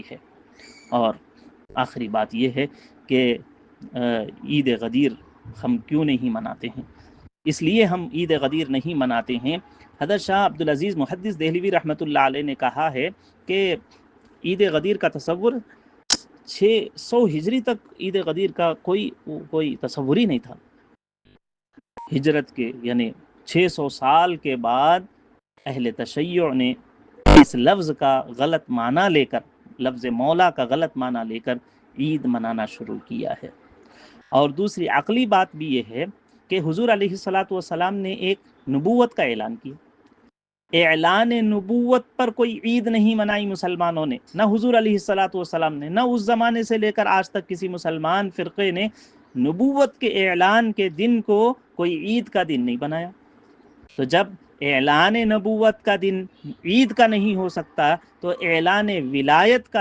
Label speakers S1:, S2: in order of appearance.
S1: جاتی ہے۔ اور آخری بات یہ ہے کہ عید غدیر ہم کیوں نہیں مناتے ہیں؟ اس لیے ہم عید غدیر نہیں مناتے ہیں، حضرت شاہ عبدالعزیز محدث دہلوی رحمۃ اللہ علیہ نے کہا ہے کہ عید غدیر کا تصور 600 ہجری تک عید غدیر کا کوئی تصور ہی نہیں تھا۔ ہجرت کے یعنی 600 سال کے بعد اہل تشیع نے اس لفظ کا غلط معنی لے کر، لفظ مولا کا غلط معنی لے کر عید منانا شروع کیا ہے۔ اور دوسری عقلی بات بھی یہ ہے کہ حضور علیہ الصلاۃ والسلام نے ایک نبوت کا اعلان کیا، اعلان نبوت پر کوئی عید نہیں منائی مسلمانوں نے، نہ حضور علیہ الصلاۃ والسلام نے، نہ اس زمانے سے لے کر آج تک کسی مسلمان فرقے نے نبوت کے اعلان کے دن کو کوئی عید کا دن نہیں بنایا۔ تو جب اعلان نبوت کا دن عید کا نہیں ہو سکتا تو اعلان ولایت کا